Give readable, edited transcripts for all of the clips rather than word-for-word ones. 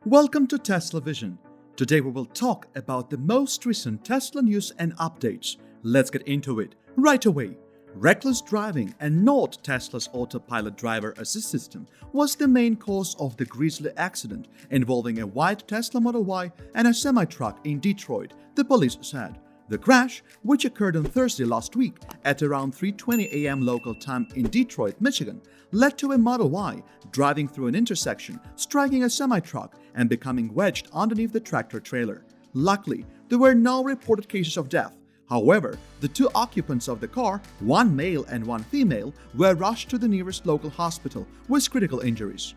Welcome to Tesla Vision. Today we will talk about the most recent Tesla news and updates. Let's get into it right away. Reckless driving and not Tesla's Autopilot driver assist system was the main cause of the grisly accident involving a white Tesla Model Y and a semi-truck in Detroit, the police said. The crash, which occurred on Thursday last week at around 3:20 a.m. local time in Detroit, Michigan, led to a Model Y driving through an intersection, striking a semi-truck and becoming wedged underneath the tractor-trailer. Luckily, there were no reported cases of death. However, the two occupants of the car, one male and one female, were rushed to the nearest local hospital with critical injuries.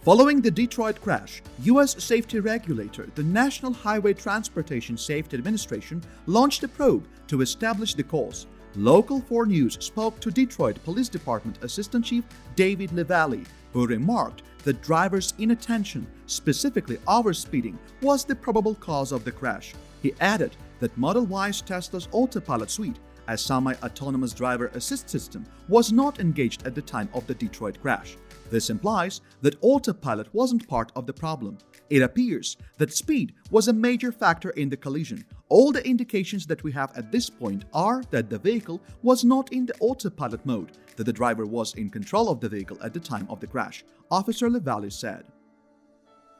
Following the Detroit crash, U.S. safety regulator, the National Highway Transportation Safety Administration, launched a probe to establish the cause. Local 4 News spoke to Detroit Police Department Assistant Chief David LaValle, who remarked that driver's inattention, specifically overspeeding, was the probable cause of the crash. He added that Model Y's Tesla's Autopilot suite, a semi-autonomous driver assist system, was not engaged at the time of the Detroit crash. This implies that Autopilot wasn't part of the problem. It appears that speed was a major factor in the collision. All the indications that we have at this point are that the vehicle was not in the Autopilot mode, that the driver was in control of the vehicle at the time of the crash, Officer LaValle said.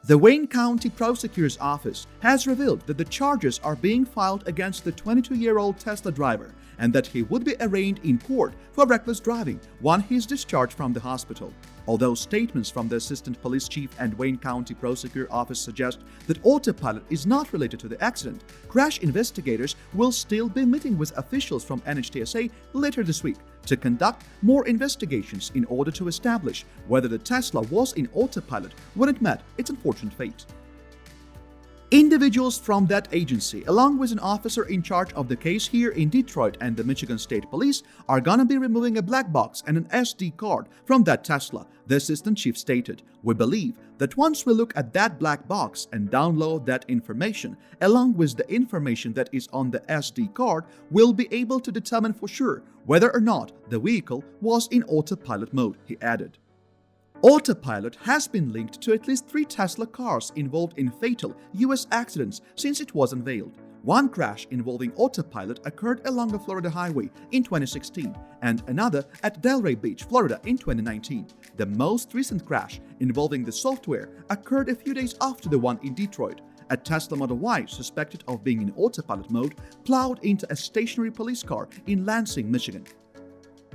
The Wayne County Prosecutor's Office has revealed that the charges are being filed against the 22-year-old Tesla driver and that he would be arraigned in court for reckless driving when he is discharged from the hospital. Although statements from the Assistant Police Chief and Wayne County Prosecutor Office suggest that Autopilot is not related to the accident, crash investigators will still be meeting with officials from NHTSA later this week to conduct more investigations in order to establish whether the Tesla was in Autopilot when it met its unfortunate fate. Individuals from that agency, along with an officer in charge of the case here in Detroit and the Michigan State Police, are gonna be removing a black box and an SD card from that Tesla, the assistant chief stated. We believe that once we look at that black box and download that information, along with the information that is on the SD card, we'll be able to determine for sure whether or not the vehicle was in Autopilot mode, he added. Autopilot has been linked to at least 3 Tesla cars involved in fatal U.S. accidents since it was unveiled. One crash involving Autopilot occurred along a Florida highway in 2016 and another at Delray Beach, Florida in 2019. The most recent crash involving the software occurred a few days after the one in Detroit. A Tesla Model Y suspected of being in Autopilot mode plowed into a stationary police car in Lansing, Michigan.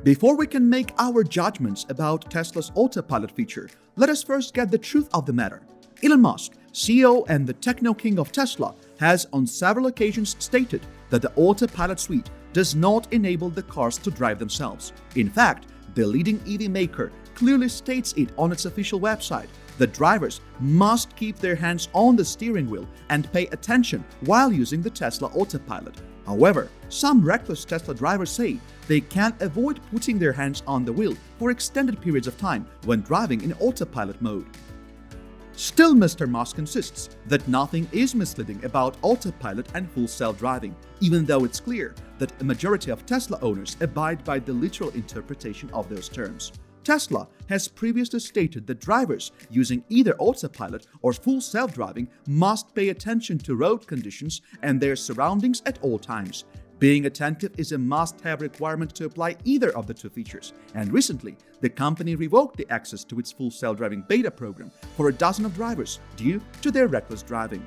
Before we can make our judgments about Tesla's Autopilot feature, let us first get the truth of the matter. Elon Musk, CEO and the techno king of Tesla, has on several occasions stated that the Autopilot suite does not enable the cars to drive themselves. In fact, the leading EV maker clearly states it on its official website that drivers must keep their hands on the steering wheel and pay attention while using the Tesla Autopilot. However, some reckless Tesla drivers say they can't avoid putting their hands on the wheel for extended periods of time when driving in Autopilot mode. Still, Mr. Musk insists that nothing is misleading about Autopilot and full self-driving, even though it's clear that a majority of Tesla owners abide by the literal interpretation of those terms. Tesla has previously stated that drivers using either Autopilot or full self-driving must pay attention to road conditions and their surroundings at all times. Being attentive is a must-have requirement to apply either of the two features, and recently, the company revoked the access to its full self-driving beta program for a dozen of drivers due to their reckless driving.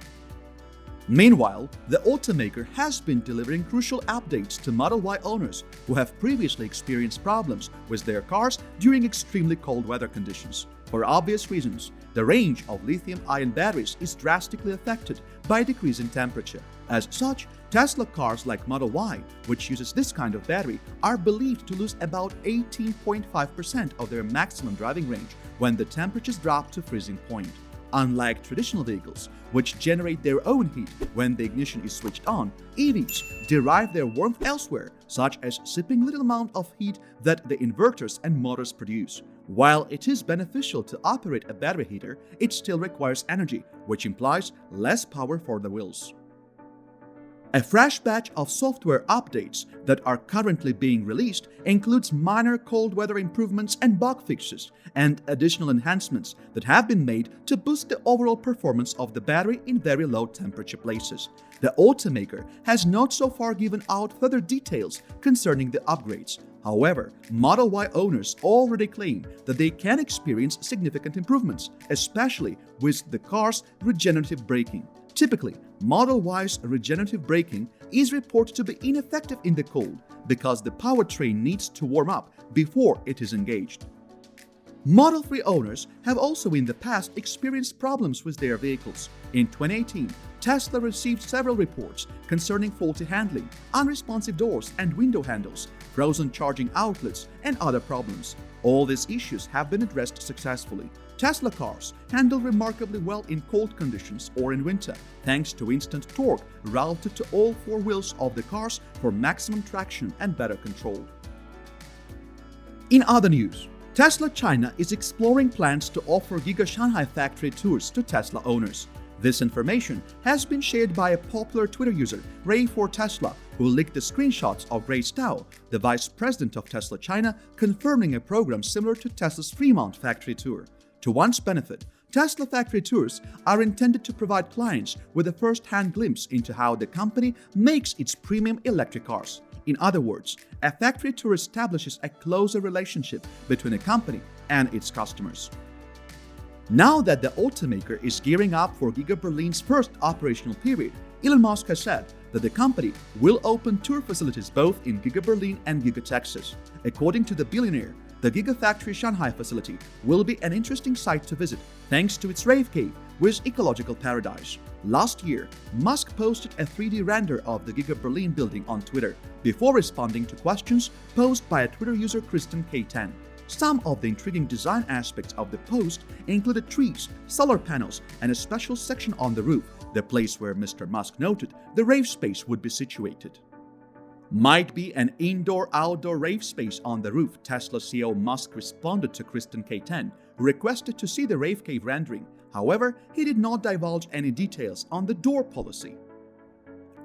Meanwhile, the automaker has been delivering crucial updates to Model Y owners who have previously experienced problems with their cars during extremely cold weather conditions. For obvious reasons, the range of lithium-ion batteries is drastically affected by decreasing temperature. As such, Tesla cars like Model Y, which uses this kind of battery, are believed to lose about 18.5% of their maximum driving range when the temperatures drop to freezing point. Unlike traditional vehicles, which generate their own heat when the ignition is switched on, EVs derive their warmth elsewhere, such as sipping little amount of heat that the inverters and motors produce. While it is beneficial to operate a battery heater, it still requires energy, which implies less power for the wheels. A fresh batch of software updates that are currently being released includes minor cold weather improvements and bug fixes, and additional enhancements that have been made to boost the overall performance of the battery in very low temperature places. The automaker has not so far given out further details concerning the upgrades. However, Model Y owners already claim that they can experience significant improvements, especially with the car's regenerative braking. Typically, Model Y's regenerative braking is reported to be ineffective in the cold because the powertrain needs to warm up before it is engaged. Model 3 owners have also in the past experienced problems with their vehicles. In 2018, Tesla received several reports concerning faulty handling, unresponsive doors and window handles, frozen charging outlets, and other problems. All these issues have been addressed successfully. Tesla cars handle remarkably well in cold conditions or in winter, thanks to instant torque routed to all four wheels of the cars for maximum traction and better control. In other news, Tesla China is exploring plans to offer Gigafactory tours to Tesla owners. This information has been shared by a popular Twitter user, Ray4Tesla, who leaked the screenshots of Ray Stao, the vice president of Tesla China, confirming a program similar to Tesla's Fremont factory tour. To one's benefit, Tesla factory tours are intended to provide clients with a first-hand glimpse into how the company makes its premium electric cars. In other words, a factory tour establishes a closer relationship between a company and its customers. Now that the automaker is gearing up for Giga Berlin's first operational period, Elon Musk has said that the company will open tour facilities both in Giga Berlin and Giga Texas. According to the billionaire, the Gigafactory Shanghai facility will be an interesting site to visit thanks to its rave cave with ecological paradise. Last year, Musk posted a 3D render of the Giga Berlin building on Twitter before responding to questions posed by a Twitter user Kristen K10. Some of the intriguing design aspects of the post included trees, solar panels, and a special section on the roof, the place where Mr. Musk noted the rave space would be situated. Might be an indoor-outdoor rave space on the roof, Tesla CEO Musk responded to Kristen K10, who requested to see the rave cave rendering. However, he did not divulge any details on the door policy.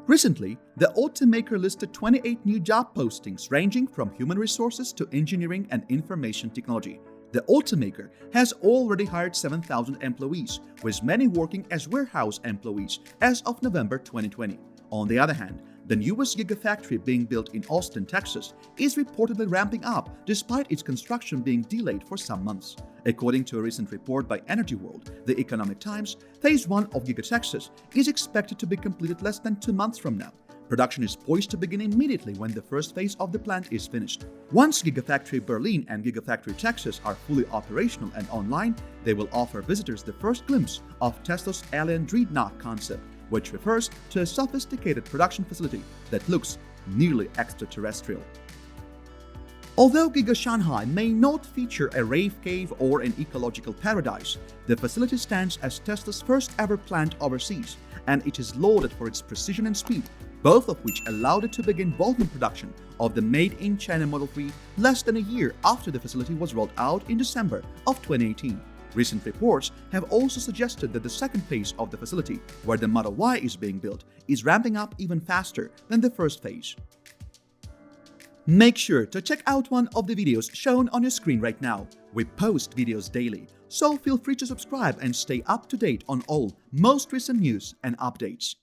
Recently, the automaker listed 28 new job postings ranging from human resources to engineering and information technology. The automaker has already hired 7,000 employees, with many working as warehouse employees as of November 2020. On the other hand, the newest Gigafactory being built in Austin, Texas, is reportedly ramping up despite its construction being delayed for some months. According to a recent report by Energy World, The Economic Times, Phase 1 of Giga Texas is expected to be completed less than 2 months from now. Production is poised to begin immediately when the first phase of the plant is finished. Once Gigafactory Berlin and Gigafactory Texas are fully operational and online, they will offer visitors the first glimpse of Tesla's Alien Dreadnought concept, which refers to a sophisticated production facility that looks nearly extraterrestrial. Although Giga Shanghai may not feature a rave cave or an ecological paradise, the facility stands as Tesla's first ever plant overseas, and it is lauded for its precision and speed, both of which allowed it to begin volume production of the made-in-China Model 3 less than a year after the facility was rolled out in December of 2018. Recent reports have also suggested that the second phase of the facility, where the Model Y is being built, is ramping up even faster than the first phase. Make sure to check out one of the videos shown on your screen right now. We post videos daily, so feel free to subscribe and stay up to date on all most recent news and updates.